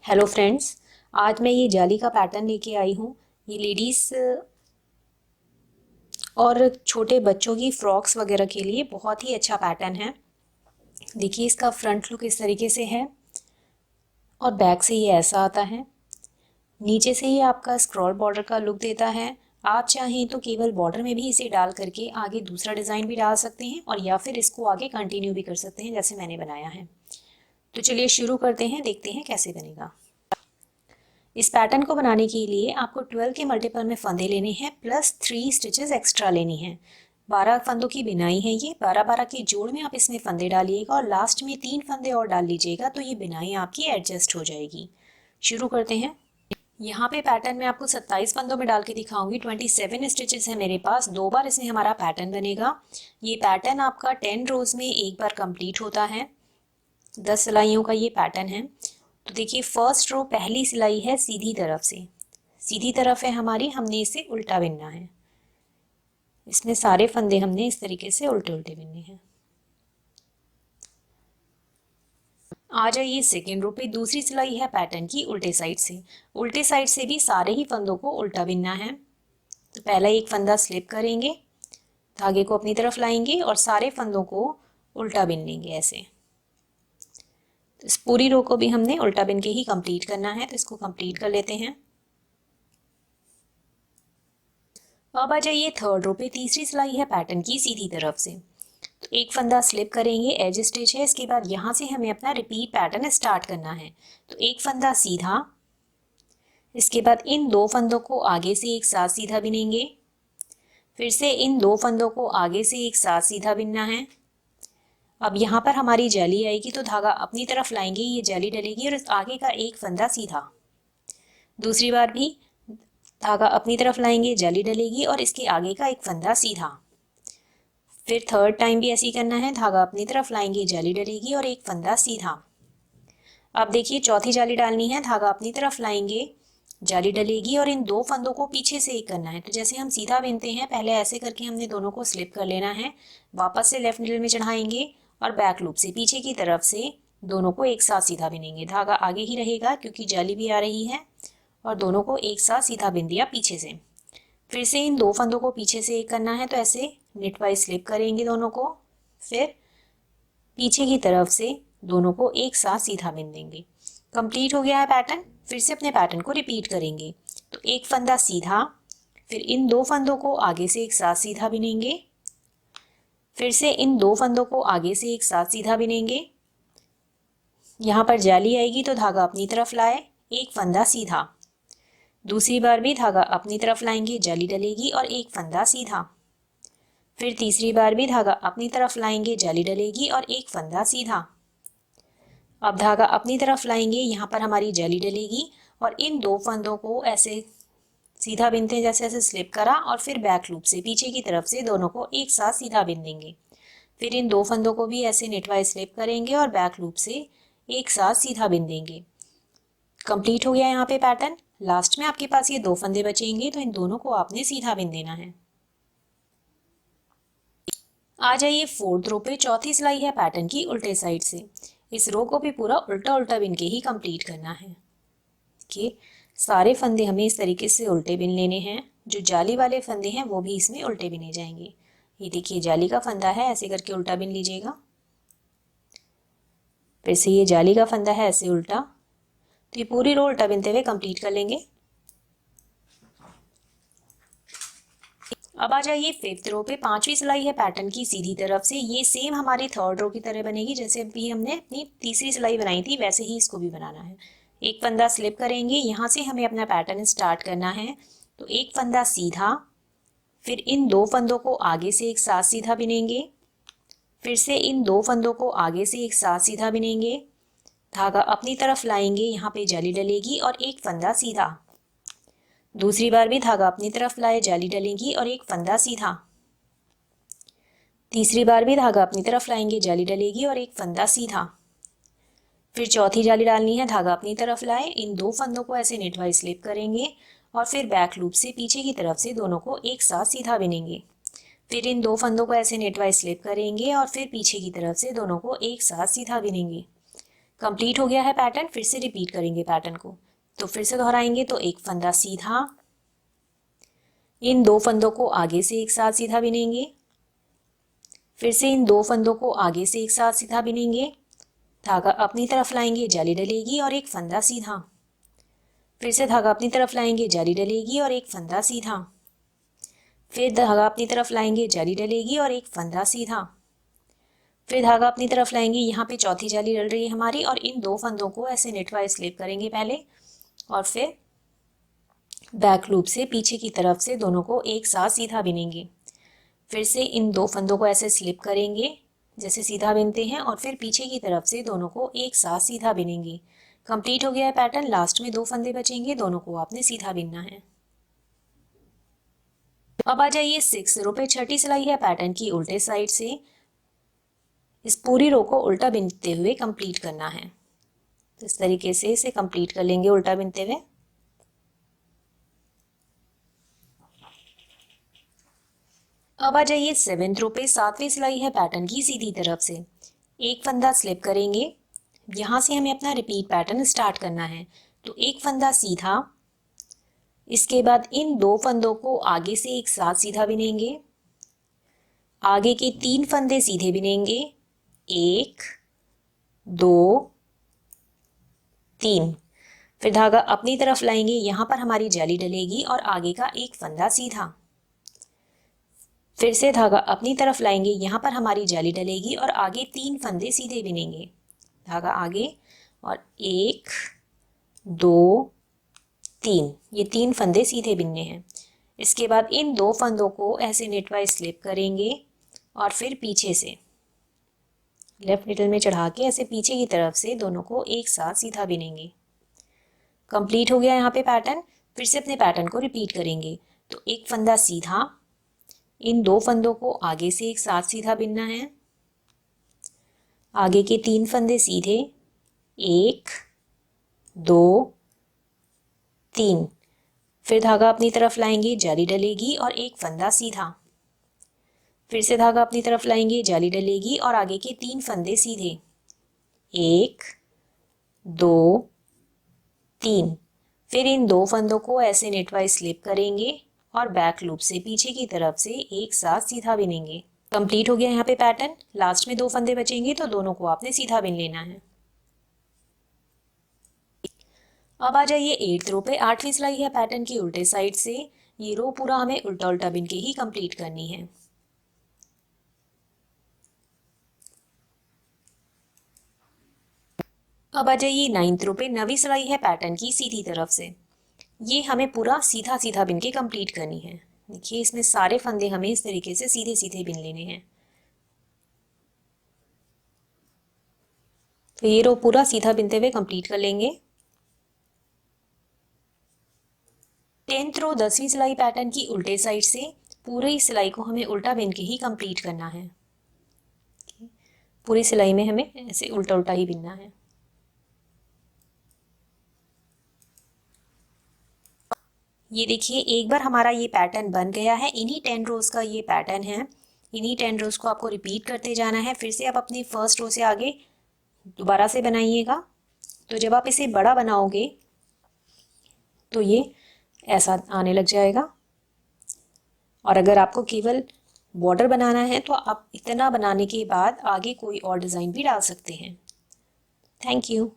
Hello friends, आज मैं ये जाली का पैटर्न लेके आई हूँ। ये लेडीज़ और छोटे बच्चों की फ्रॉक्स वगैरह के लिए बहुत ही अच्छा पैटर्न है। देखिए इसका फ्रंट लुक इस तरीके से है और बैक से ये ऐसा आता है। नीचे से ये आपका स्क्रॉल बॉर्डर का लुक देता है। आप चाहें तो केवल बॉर्डर में भी इसे डाल करके आगे दूसरा डिज़ाइन भी डाल सकते हैं और या फिर इसको आगे कंटिन्यू भी कर सकते हैं जैसे मैंने बनाया है। तो चलिए शुरू करते हैं, देखते हैं कैसे बनेगा। इस पैटर्न को बनाने के लिए आपको 12 के मल्टीपल में फंदे लेने हैं प्लस 3 स्टिचेस एक्स्ट्रा लेनी हैं। 12 फंदों की बिनाई है ये। 12-12 के जोड़ में आप इसमें फंदे डालिएगा और लास्ट में 3 फंदे और डाल लीजिएगा तो ये बिनाई आपकी एडजस्ट हो जाएगी। शुरू करते हैं। यहाँ पे पैटर्न में आपको 27 फंदों में डाल के दिखाऊंगी। 27 स्टिचेस है मेरे पास। 2 बार इसमें हमारा पैटर्न बनेगा। ये पैटर्न आपका 10 रोज में एक बार कंप्लीट होता है। 10 सिलाइयों का ये पैटर्न है। तो देखिए फर्स्ट रो पहली सिलाई है सीधी तरफ से, सीधी तरफ है हमारी, हमने इसे उल्टा बिनना है। इसमें सारे फंदे हमने इस तरीके से उल्टे उल्टे बिनने हैं। आ जाइए सेकेंड रो पे। दूसरी सिलाई है पैटर्न की उल्टे साइड से। उल्टे साइड से भी सारे ही फंदों को उल्टा बिनना है। तो पहला एक फंदा स्लिप करेंगे, धागे को अपनी तरफ लाएंगे और सारे फंदों को उल्टा बिन लेंगे ऐसे। तो इस पूरी रो को भी हमने उल्टा बिन के ही कंप्लीट करना है, तो इसको कंप्लीट कर लेते हैं। अब आ जाइए थर्ड रो पे। तीसरी सिलाई है पैटर्न की सीधी तरफ से। तो एक फंदा स्लिप करेंगे, एज स्टिच है। इसके बाद यहाँ से हमें अपना रिपीट पैटर्न स्टार्ट करना है। तो एक फंदा सीधा, इसके बाद इन 2 फंदों को आगे से एक साथ सीधा बिनेंगे, फिर से इन 2 फंदों को आगे से एक साथ सीधा बिनना है। अब यहाँ पर हमारी जाली आएगी तो धागा अपनी तरफ लाएंगे, ये जाली डलेगी और इस आगे का एक फंदा सीधा। दूसरी बार भी धागा अपनी तरफ लाएंगे, जाली डलेगी और इसके आगे का एक फंदा सीधा। फिर थर्ड टाइम भी ऐसे ही करना है, धागा अपनी तरफ लाएंगे, जाली डलेगी और एक फंदा सीधा। अब देखिए चौथी जाली डालनी है, धागा अपनी तरफ लाएंगे, जाली डलेगी और इन 2 फंदों को पीछे से एक करना है। तो जैसे हम सीधा बिनते हैं पहले ऐसे करके हमने दोनों को स्लिप कर लेना है, वापस से लेफ्ट नीडल में चढ़ाएंगे और बैक लूप से पीछे की तरफ से दोनों को एक साथ सीधा बिनेंगे। धागा आगे ही रहेगा क्योंकि जाली भी आ रही है और दोनों को एक साथ सीधा बिन दिया पीछे से। फिर से इन 2 फंदों को पीछे से एक करना है, तो ऐसे निट वाइज स्लिप करेंगे दोनों को, फिर पीछे की तरफ से दोनों को एक साथ सीधा बिन देंगे। कंप्लीट हो गया है पैटर्न। फिर से अपने पैटर्न को रिपीट करेंगे। तो एक फंदा सीधा, फिर इन 2 फंदों को आगे से एक साथ सीधा बिनेंगे, फिर से इन 2 फंदों को आगे से एक साथ सीधा बिनेंगे। यहाँ पर जाली आएगी तो धागा अपनी तरफ लाए, एक फंदा सीधा। दूसरी बार भी धागा अपनी तरफ लाएंगे, जाली डलेगी और एक फंदा सीधा। फिर तीसरी बार भी धागा अपनी तरफ लाएंगे, जाली डलेगी और एक फंदा सीधा। अब धागा अपनी तरफ लाएंगे, यहाँ पर हमारी जाली डलेगी और इन 2 फंदों को ऐसे सीधा बिनते हैं जैसे ऐसे स्लिप करा और फिर बैक लूप से पीछे की तरफ से दोनों को एक साथ सीधा बिन देंगे। फिर इन 2 फंदों को भी ऐसे नेटवाइज स्लिप करेंगे और बैक लूप से एक साथ सीधा बिन देंगे। कंप्लीट हो गया यहाँ पे पैटर्न। लास्ट में आपके पास ये 2 फंदे बचेंगे तो इन दोनों को आपने सीधा बिन देना है। आ जाइए फोर्थ रो पे। चौथी सिलाई है पैटर्न की उल्टे साइड से। इस रो को भी पूरा उल्टा उल्टा बिन के ही कंप्लीट करना है। देखिए सारे फंदे हमें इस तरीके से उल्टे बिन लेने हैं। जो जाली वाले फंदे हैं वो भी इसमें उल्टे बिने जाएंगे। ये देखिए जाली का फंदा है, ऐसे करके उल्टा बिन लीजिएगा। फिर से ये जाली का फंदा है, ऐसे उल्टा। तो ये पूरी रो उल्टा बिनते हुए कंप्लीट कर लेंगे। अब आ जाइए फिफ्थ रो पे। 5वीं सिलाई है पैटर्न की सीधी तरफ से। ये सेम हमारी थर्ड रो की तरह बनेगी, जैसे अभी हमने अपनी तीसरी सिलाई बनाई थी वैसे ही इसको भी बनाना है। एक फंदा स्लिप करेंगे, यहाँ से हमें अपना पैटर्न स्टार्ट करना है। तो एक फंदा सीधा, फिर इन 2 फंदों को आगे से एक साथ सीधा बिनेंगे, फिर से इन 2 फंदों को आगे से एक साथ सीधा बिनेंगे, धागा अपनी तरफ लाएंगे, यहाँ पे जाली डलेगी और एक फंदा सीधा। दूसरी बार भी धागा अपनी तरफ लाए, जाली डलेगी और एक फंदा सीधा। तीसरी बार भी धागा अपनी तरफ लाएंगे, जाली डलेगी और एक फंदा सीधा। फिर चौथी जाली डालनी है, धागा अपनी तरफ लाए, इन 2 फंदों को ऐसे नेटवाइज स्लिप करेंगे और फिर बैक लूप से पीछे की तरफ से दोनों को एक साथ सीधा बिनेंगे। फिर इन 2 फंदों को ऐसे नेटवाइज स्लिप करेंगे और फिर पीछे की तरफ से दोनों को एक साथ सीधा बिनेंगे। कंप्लीट हो गया है पैटर्न। फिर से रिपीट करेंगे पैटर्न को, तो फिर से दोहराएंगे। तो एक फंदा सीधा, इन दो फंदों को आगे से एक साथ सीधा बिनेंगे, फिर से इन दो फंदों को आगे से एक साथ सीधा बिनेंगे, धागा अपनी तरफ लाएंगे, जाली डलेगी और एक फंदा सीधा, फिर से धागा अपनी तरफ लाएंगे, जाली डलेगी और एक फंदा सीधा, फिर धागा अपनी तरफ लाएंगे, जाली डलेगी और एक फंदा सीधा, फिर धागा अपनी तरफ लाएंगे, यहाँ पे चौथी जाली डल रही है हमारी, और इन दो फंदों को ऐसे नेटवाइज स्लिप करेंगे पहले, और फिर बैक लूप से पीछे की तरफ से दोनों को एक साथ सीधा बिनेंगे। फिर से इन दो फंदों को ऐसे स्लिप करेंगे जैसे सीधा बिनते हैं, और फिर पीछे की तरफ से दोनों को एक साथ सीधा बिनेंगे। कंप्लीट हो गया है पैटर्न। लास्ट में दो फंदे बचेंगे, दोनों को आपने सीधा बिनना है। अब आ जाइए 6 रो पे। छठी सिलाई है पैटर्न की उल्टे साइड से। इस पूरी रो को उल्टा बिनते हुए कंप्लीट करना है। तो इस तरीके से इसे कंप्लीट कर लेंगे उल्टा बिनते हुए। अब आ जाइए 7th रो पे। 7वीं सिलाई है पैटर्न की सीधी तरफ से। एक फंदा स्लिप करेंगे, यहाँ से हमें अपना रिपीट पैटर्न स्टार्ट करना है। तो एक फंदा सीधा, इसके बाद इन दो फंदों को आगे से एक साथ सीधा बिनेंगे, आगे के 3 फंदे सीधे बिनेंगे, 1 2 3, फिर धागा अपनी तरफ लाएंगे, यहाँ पर हमारी जाली डलेगी और आगे का एक फंदा सीधा, फिर से धागा अपनी तरफ लाएंगे, यहाँ पर हमारी जाली डलेगी और आगे 3 फंदे सीधे बिनेंगे, धागा आगे और 1 2 3, ये 3 फंदे सीधे बिनने हैं। इसके बाद इन दो फंदों को ऐसे नेटवाइज स्लिप करेंगे और फिर पीछे से लेफ्ट निडल में चढ़ा के ऐसे पीछे की तरफ से दोनों को एक साथ सीधा बिनेंगे। कंप्लीट हो गया यहाँ पे पैटर्न। फिर से अपने पैटर्न को रिपीट करेंगे। तो एक फंदा सीधा, इन दो फंदों को आगे से एक साथ सीधा बिनना है, आगे के 3 फंदे सीधे, 1 2 3, फिर धागा अपनी तरफ लाएंगे, जाली डलेगी और एक फंदा सीधा, फिर से धागा अपनी तरफ लाएंगे, जाली डलेगी और आगे के 3 फंदे सीधे, 1 2 3, फिर इन दो फंदों को ऐसे नेटवाइज स्लिप करेंगे और बैक लूप से पीछे की तरफ से एक साथ सीधा बिनेंगे। कंप्लीट हो गया यहाँ पे पैटर्न। लास्ट में दो फंदे बचेंगे, तो दोनों को आपने सीधा बिन लेना है। अब आ जाइए 8th रो पे। 8वीं सिलाई है पैटर्न की उल्टे साइड से। ये रो पूरा हमें उल्टा उल्टा बिन के ही कंप्लीट करनी है। अब आ जाइए 9th रो पे। 9वीं सिलाई है पैटर्न की सीधी तरफ से। ये हमें पूरा सीधा सीधा बिन के कंप्लीट करनी है। देखिए इसमें सारे फंदे हमें इस तरीके से सीधे सीधे बिन लेने हैं। तो ये रो पूरा सीधा बिनते हुए कंप्लीट कर लेंगे। 10th रो 10वीं सिलाई पैटर्न की उल्टे साइड से। पूरी सिलाई को हमें उल्टा बिन के ही कंप्लीट करना है। पूरी सिलाई में हमें ऐसे उल्टा उल्टा ही बिनना है। ये देखिए एक बार हमारा ये पैटर्न बन गया है। इन्हीं 10 रोज का ये पैटर्न है। इन्हीं 10 रोज को आपको रिपीट करते जाना है। फिर से आप अपनी फर्स्ट रो से आगे दोबारा से बनाइएगा। तो जब आप इसे बड़ा बनाओगे तो ये ऐसा आने लग जाएगा। और अगर आपको केवल बॉर्डर बनाना है तो आप इतना बनाने के बाद आगे कोई और डिज़ाइन भी डाल सकते हैं। Thank you.